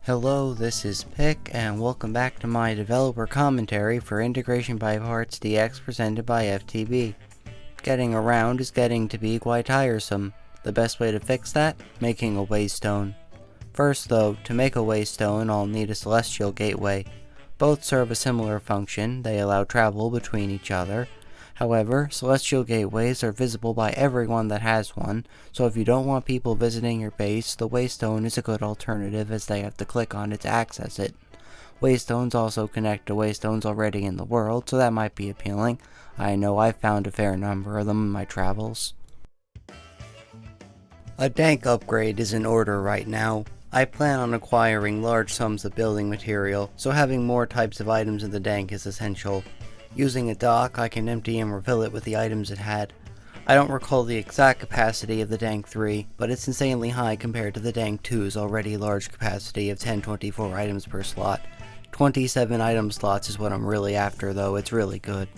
Hello, this is Pick, and welcome back to my developer commentary for Integration by Parts DX presented by FTB. Getting around is getting to be quite tiresome. The best way to fix that? Making a waystone. First though, to make a waystone I'll need a celestial gateway. Both serve a similar function, they allow travel between each other. However, celestial gateways are visible by everyone that has one, so if you don't want people visiting your base, the waystone is a good alternative as they have to click on it to access it. Waystones also connect to waystones already in the world, so that might be appealing. I know I've found a fair number of them in my travels. A dank upgrade is in order right now. I plan on acquiring large sums of building material, so having more types of items in the dank is essential. Using a dock, I can empty and refill it with the items it had. I don't recall the exact capacity of the Dank 3, but it's insanely high compared to the Dank 2's already large capacity of 1024 items per slot. 27 item slots is what I'm really after though, it's really good.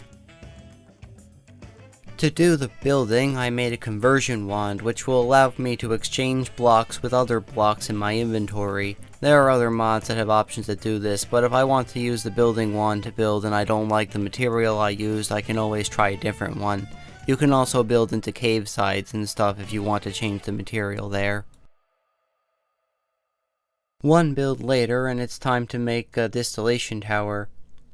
To do the building, I made a conversion wand which will allow me to exchange blocks with other blocks in my inventory. There are other mods that have options that do this, but if I want to use the building wand to build and I don't like the material I used, I can always try a different one. You can also build into cave sides and stuff if you want to change the material there. One build later and it's time to make a distillation tower.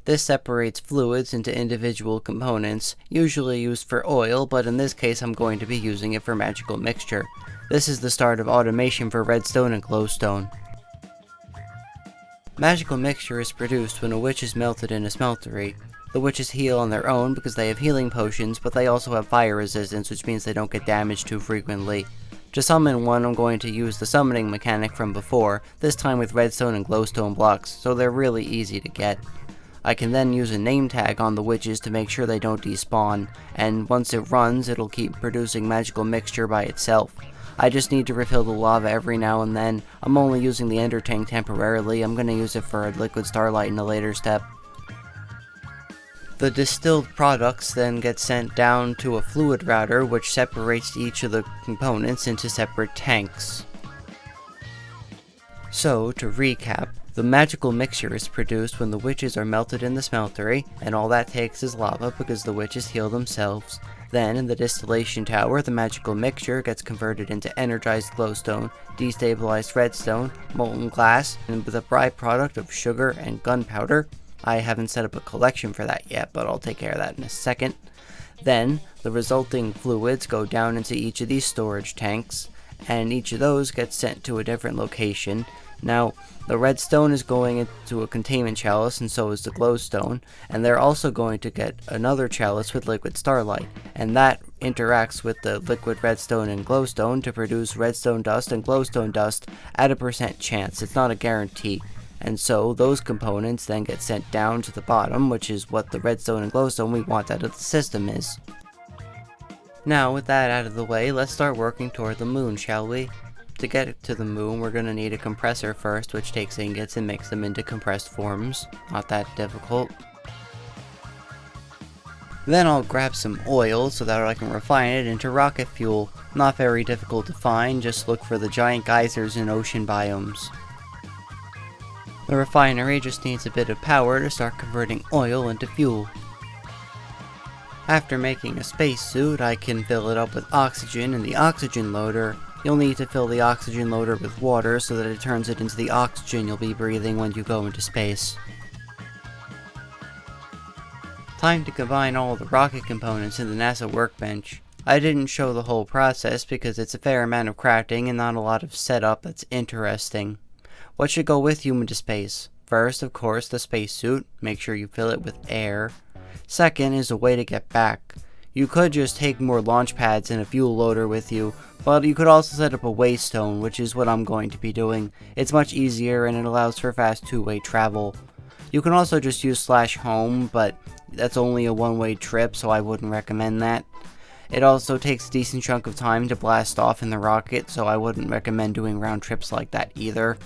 This separates fluids into individual components, usually used for oil, but in this case I'm going to be using it for magical mixture. This is the start of automation for redstone and glowstone. Magical mixture is produced when a witch is melted in a smeltery. The witches heal on their own because they have healing potions, but they also have fire resistance, which means they don't get damaged too frequently. To summon one, I'm going to use the summoning mechanic from before, this time with redstone and glowstone blocks, so they're really easy to get. I can then use a name tag on the witches to make sure they don't despawn, and once it runs, it'll keep producing magical mixture by itself. I just need to refill the lava every now and then. I'm only using the ender tank temporarily. I'm going to use it for a liquid starlight in a later step. The distilled products then get sent down to a fluid router which separates each of the components into separate tanks. So, to recap, the magical mixture is produced when the witches are melted in the smeltery, and all that takes is lava because the witches heal themselves. Then, in the distillation tower, the magical mixture gets converted into energized glowstone, destabilized redstone, molten glass, and with a byproduct of sugar and gunpowder. I haven't set up a collection for that yet, but I'll take care of that in a second. Then, the resulting fluids go down into each of these storage tanks, and each of those gets sent to a different location. Now, the redstone is going into a containment chalice, and so is the glowstone, and they're also going to get another chalice with liquid starlight, and that interacts with the liquid redstone and glowstone to produce redstone dust and glowstone dust at a % chance. It's not a guarantee. And so, those components then get sent down to the bottom, which is what the redstone and glowstone we want out of the system is. Now, with that out of the way, let's start working toward the moon, shall we? To get to the moon, we're going to need a compressor first, which takes ingots and makes them into compressed forms. Not that difficult. Then I'll grab some oil so that I can refine it into rocket fuel. Not very difficult to find, just look for the giant geysers in ocean biomes. The refinery just needs a bit of power to start converting oil into fuel. After making a spacesuit, I can fill it up with oxygen in the oxygen loader. You'll need to fill the oxygen loader with water so that it turns it into the oxygen you'll be breathing when you go into space. Time to combine all the rocket components in the NASA workbench. I didn't show the whole process because it's a fair amount of crafting and not a lot of setup that's interesting. What should go with you into space? First, of course, the spacesuit. Make sure you fill it with air. Second is a way to get back. You could just take more launch pads and a fuel loader with you, but you could also set up a waystone, which is what I'm going to be doing. It's much easier and it allows for fast two-way travel. You can also just use /home, but that's only a one-way trip, so I wouldn't recommend that. It also takes a decent chunk of time to blast off in the rocket, so I wouldn't recommend doing round trips like that either.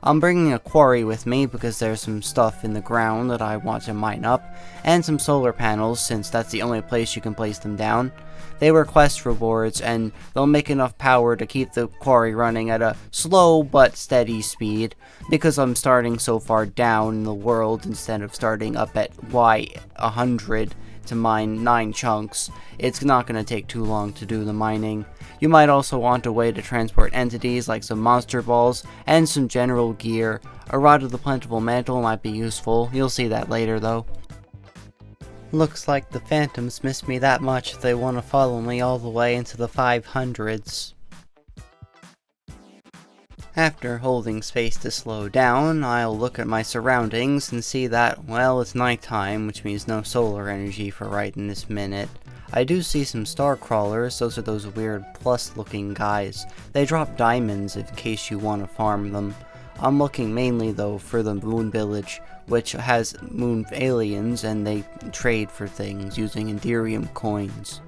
I'm bringing a quarry with me because there's some stuff in the ground that I want to mine up, and some solar panels since that's the only place you can place them down. They were quest rewards, and they'll make enough power to keep the quarry running at a slow but steady speed, because I'm starting so far down in the world instead of starting up at Y100 to mine 9 chunks. It's not going to take too long to do the mining. You might also want a way to transport entities like some monster balls and some general gear. A Rod of the Plentiful Mantle might be useful, you'll see that later though. Looks like the Phantoms miss me that much they want to follow me all the way into the 500s. After holding space to slow down, I'll look at my surroundings and see that, well, it's nighttime, which means no solar energy for right in this minute. I do see some star crawlers. Those are those weird plus looking guys. They drop diamonds in case you want to farm them. I'm looking mainly though for the moon village, which has moon aliens and they trade for things using Enderium coins.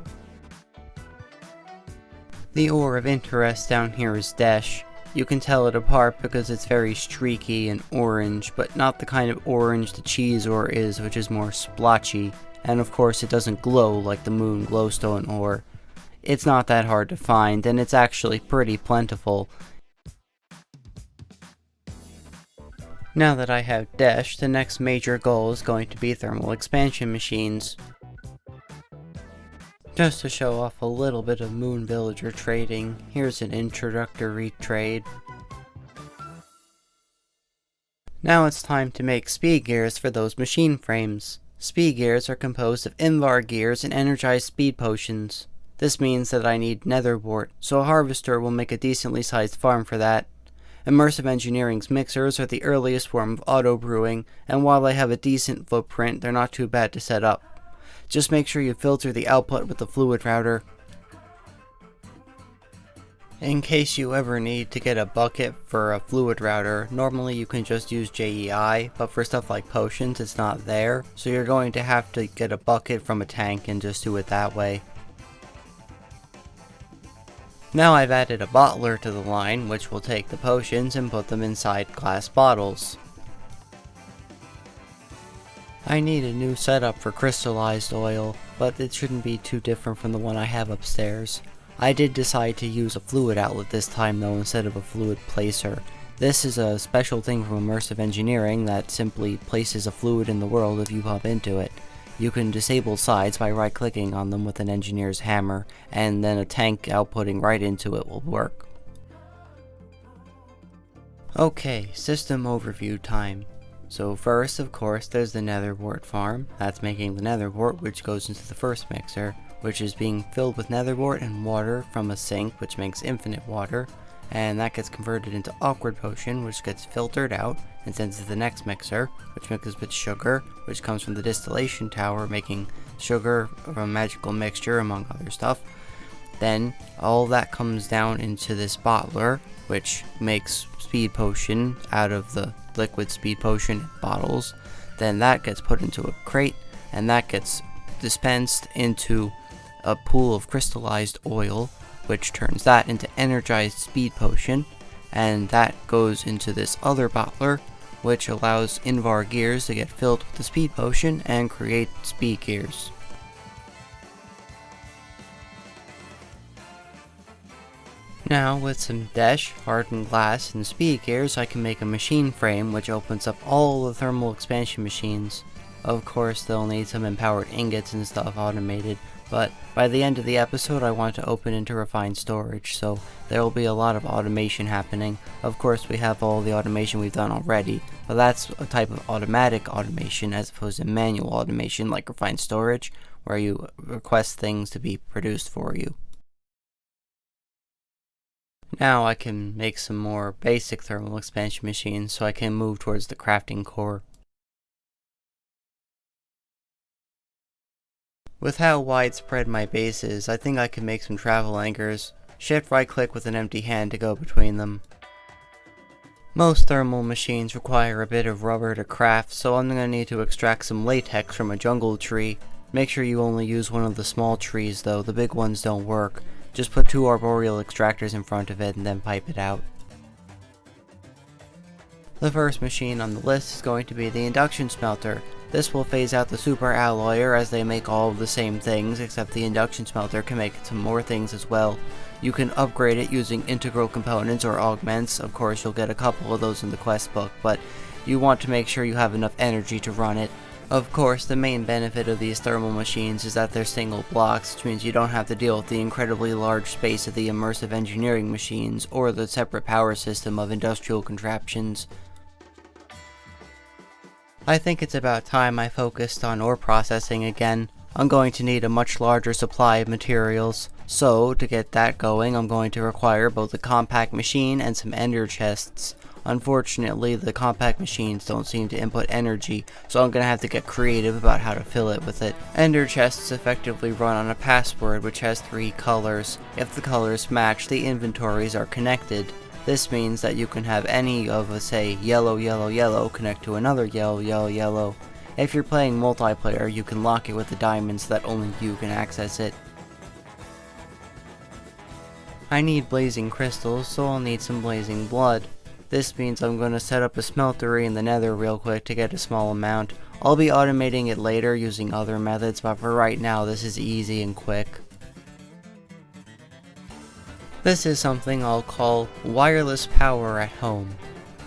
The ore of interest down here is Desh. You can tell it apart because it's very streaky and orange, but not the kind of orange the cheese ore is, which is more splotchy. And of course it doesn't glow like the moon glowstone ore. It's not that hard to find, and it's actually pretty plentiful. Now that I have Desh, the next major goal is going to be thermal expansion machines. Just to show off a little bit of moon villager trading, here's an introductory trade. Now it's time to make speed gears for those machine frames. Speed gears are composed of Invar gears and energized speed potions. This means that I need nether wart, so a harvester will make a decently sized farm for that. Immersive Engineering's mixers are the earliest form of auto brewing, and while they have a decent footprint, they're not too bad to set up. Just make sure you filter the output with the fluid router. In case you ever need to get a bucket for a fluid router, normally you can just use JEI, but for stuff like potions it's not there, so you're going to have to get a bucket from a tank and just do it that way. Now I've added a bottler to the line, which will take the potions and put them inside glass bottles. I need a new setup for crystallized oil, but it shouldn't be too different from the one I have upstairs. I did decide to use a fluid outlet this time though instead of a fluid placer. This is a special thing from Immersive Engineering that simply places a fluid in the world if you bump into it. You can disable sides by right clicking on them with an engineer's hammer, and then a tank outputting right into it will work. Okay, system overview time. So first, of course, there's the nether wart farm. That's making the nether wart, which goes into the first mixer, which is being filled with nether wart and water from a sink, which makes infinite water, and that gets converted into awkward potion, which gets filtered out and sent to the next mixer, which mixes with sugar, which comes from the distillation tower, making sugar from a magical mixture, among other stuff. Then all that comes down into this bottler, which makes speed potion out of the liquid speed potion bottles. Then that gets put into a crate, and that gets dispensed into a pool of crystallized oil, which turns that into energized speed potion, and that goes into this other bottler, which allows Invar gears to get filled with the speed potion and create speed gears. Now with some Desh, hardened glass, and speed gears, I can make a machine frame which opens up all the thermal expansion machines. Of course they'll need some empowered ingots and stuff automated, but by the end of the episode I want to open into refined storage, so there will be a lot of automation happening. Of course we have all the automation we've done already, but that's a type of automatic automation as opposed to manual automation like refined storage, where you request things to be produced for you. Now I can make some more basic thermal expansion machines so I can move towards the crafting core. With how widespread my base is, I think I can make some travel anchors. Shift right click with an empty hand to go between them. Most thermal machines require a bit of rubber to craft, so I'm going to need to extract some latex from a jungle tree. Make sure you only use one of the small trees though, the big ones don't work. Just put 2 arboreal extractors in front of it and then pipe it out. The first machine on the list is going to be the induction smelter. This will phase out the super alloyer as they make all of the same things, except the induction smelter can make some more things as well. You can upgrade it using integral components or augments. Of course, you'll get a couple of those in the quest book, but you want to make sure you have enough energy to run it. Of course, the main benefit of these thermal machines is that they're single blocks, which means you don't have to deal with the incredibly large space of the immersive engineering machines or the separate power system of industrial contraptions. I think it's about time I focused on ore processing again. I'm going to need a much larger supply of materials, so to get that going I'm going to require both a compact machine and some ender chests. Unfortunately, the compact machines don't seem to input energy, so I'm going to have to get creative about how to fill it with it. Ender chests effectively run on a password which has 3 colors. If the colors match, the inventories are connected. This means that you can have any of, say, yellow, yellow, yellow connect to another yellow, yellow, yellow. If you're playing multiplayer, you can lock it with the diamonds so that only you can access it. I need blazing crystals, so I'll need some blazing blood. This means I'm going to set up a smeltery in the nether real quick to get a small amount. I'll be automating it later using other methods, but for right now this is easy and quick. This is something I'll call wireless power at home.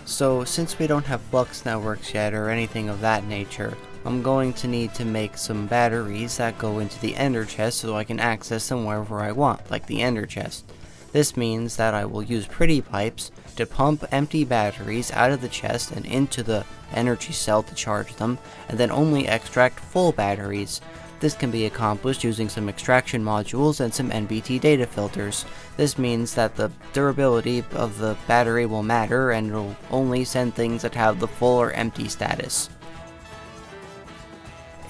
So since we don't have flux networks yet or anything of that nature, I'm going to need to make some batteries that go into the ender chest so I can access them wherever I want, like the ender chest. This means that I will use pretty pipes to pump empty batteries out of the chest and into the energy cell to charge them, and then only extract full batteries. This can be accomplished using some extraction modules and some NBT data filters. This means that the durability of the battery will matter and it'll only send things that have the full or empty status.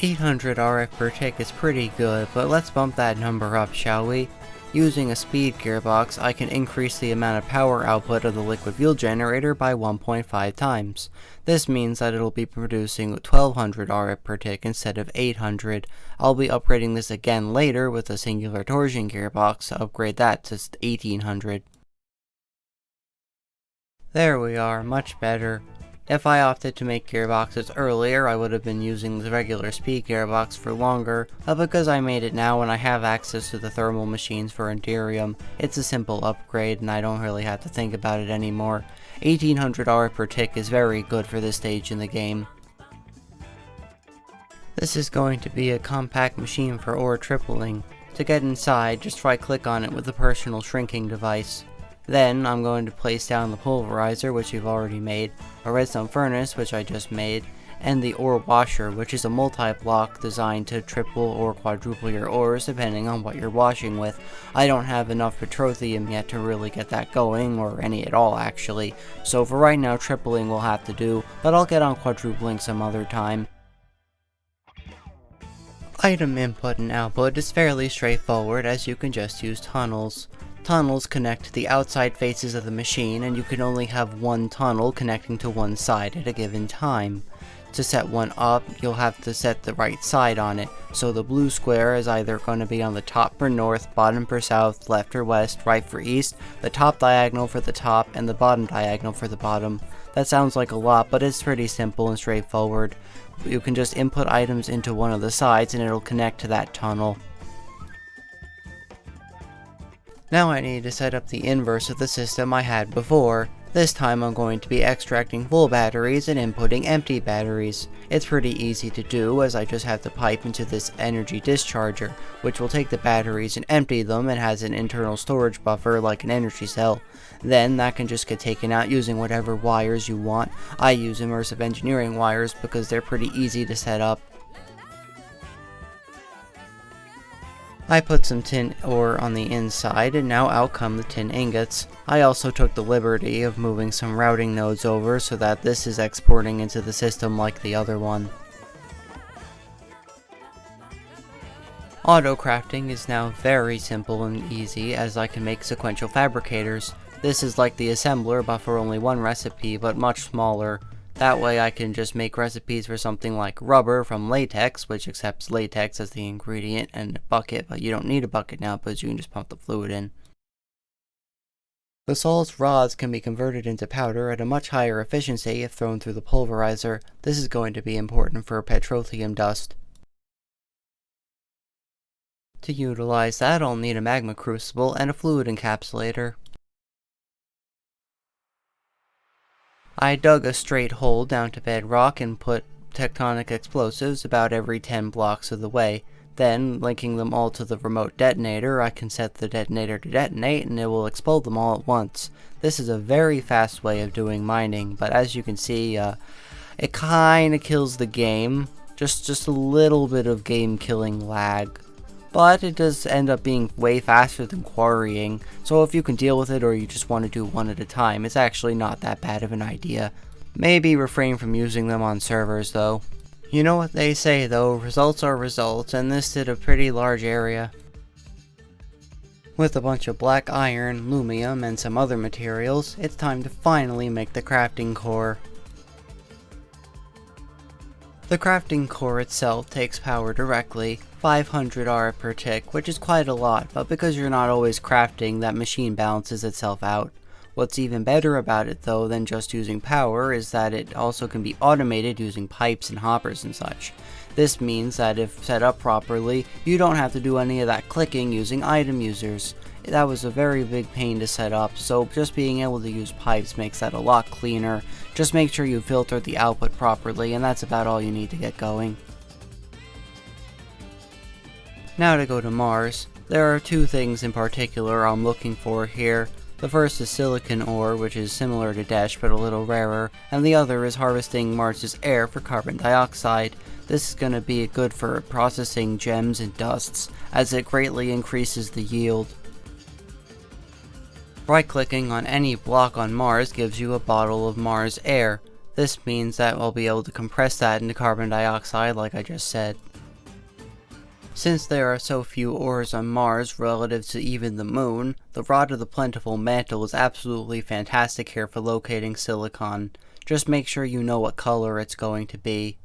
800 RF per tick is pretty good, but let's bump that number up, shall we? Using a speed gearbox, I can increase the amount of power output of the liquid fuel generator by 1.5 times. This means that it'll be producing 1200 RF per tick instead of 800. I'll be upgrading this again later with a singular torsion gearbox to upgrade that to 1800. There we are, much better. If I opted to make gearboxes earlier, I would have been using the regular speed gearbox for longer, but because I made it now and I have access to the thermal machines for Enderium, it's a simple upgrade and I don't really have to think about it anymore. 1800 RF per tick is very good for this stage in the game. This is going to be a compact machine for ore tripling. To get inside, just right click on it with a personal shrinking device. Then I'm going to place down the pulverizer, which we've already made, a redstone furnace, which I just made, and the ore washer, which is a multi-block designed to triple or quadruple your ores depending on what you're washing with. I don't have enough petroleum yet to really get that going, or any at all actually, so for right now tripling will have to do, but I'll get on quadrupling some other time. Item input and output is fairly straightforward, as you can just use tunnels. Tunnels connect to the outside faces of the machine, and you can only have one tunnel connecting to one side at a given time. To set one up, you'll have to set the right side on it, so the blue square is either going to be on the top for north, bottom for south, left or west, right for east, the top diagonal for the top, and the bottom diagonal for the bottom. That sounds like a lot, but it's pretty simple and straightforward. You can just input items into one of the sides and it'll connect to that tunnel. Now I need to set up the inverse of the system I had before. This time I'm going to be extracting full batteries and inputting empty batteries. It's pretty easy to do, as I just have to pipe into this energy discharger, which will take the batteries and empty them and has an internal storage buffer like an energy cell. Then that can just get taken out using whatever wires you want. I use immersive engineering wires because they're pretty easy to set up. I put some tin ore on the inside, and now out come the tin ingots. I also took the liberty of moving some routing nodes over so that this is exporting into the system like the other one. Auto crafting is now very simple and easy, as I can make sequential fabricators. This is like the assembler, but for only one recipe, but much smaller. That way I can just make recipes for something like rubber from latex, which accepts latex as the ingredient, and a bucket, but you don't need a bucket now because you can just pump the fluid in. The salt's rods can be converted into powder at a much higher efficiency if thrown through the pulverizer. This is going to be important for petroleum dust. To utilize that, I'll need a magma crucible and a fluid encapsulator. I dug a straight hole down to bedrock and put tectonic explosives about every 10 blocks of the way. Then, linking them all to the remote detonator, I can set the detonator to detonate and it will explode them all at once. This is a very fast way of doing mining, but as you can see, it kinda kills the game. Just a little bit of game killing lag. But it does end up being way faster than quarrying, so if you can deal with it or you just want to do one at a time, it's actually not that bad of an idea. Maybe refrain from using them on servers though. You know what they say though, results are results, and this did a pretty large area. With a bunch of black iron, lumium, and some other materials, it's time to finally make the crafting core. The crafting core itself takes power directly, 500 R per tick, which is quite a lot, but because you're not always crafting, that machine balances itself out. What's even better about it though than just using power is that it also can be automated using pipes and hoppers and such. This means that if set up properly, you don't have to do any of that clicking using item users. That was a very big pain to set up, so just being able to use pipes makes that a lot cleaner. Just make sure you filter the output properly, and that's about all you need to get going. Now to go to Mars. There are two things in particular I'm looking for here. The first is silicon ore, which is similar to Dash but a little rarer, and the other is harvesting Mars's air for carbon dioxide. This is going to be good for processing gems and dusts, as it greatly increases the yield. Right-clicking on any block on Mars gives you a bottle of Mars air. This means that we'll be able to compress that into carbon dioxide like I just said. Since there are so few ores on Mars relative to even the Moon, the Rod of the Plentiful Mantle is absolutely fantastic here for locating silicon. Just make sure you know what color it's going to be.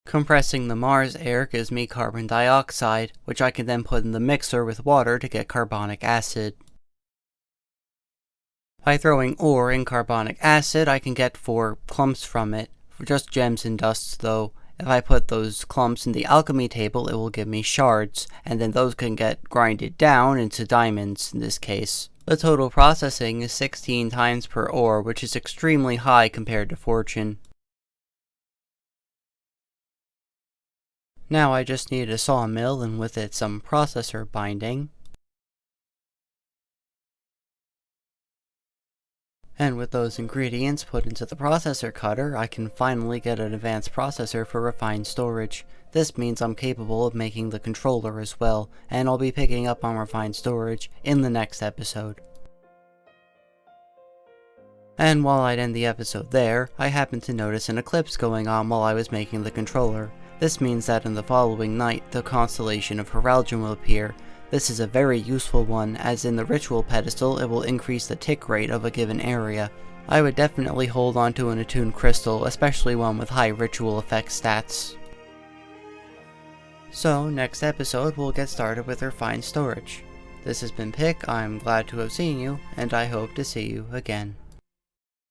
Compressing the Mars air gives me carbon dioxide, which I can then put in the mixer with water to get carbonic acid. By throwing ore in carbonic acid, I can get 4 clumps from it, for just gems and dusts though. If I put those clumps in the alchemy table, it will give me shards, and then those can get grinded down into diamonds in this case. The total processing is 16 times per ore, which is extremely high compared to fortune. Now I just need a sawmill and with it some processor binding. And with those ingredients put into the processor cutter, I can finally get an advanced processor for refined storage. This means I'm capable of making the controller as well, and I'll be picking up on refined storage in the next episode. And while I'd end the episode there, I happened to notice an eclipse going on while I was making the controller. This means that in the following night, the constellation of Heraldrium will appear. This is a very useful one, as in the ritual pedestal it will increase the tick rate of a given area. I would definitely hold on to an attuned crystal, especially one with high ritual effect stats. So, next episode we'll get started with refined storage. This has been Pick, I'm glad to have seen you, and I hope to see you again.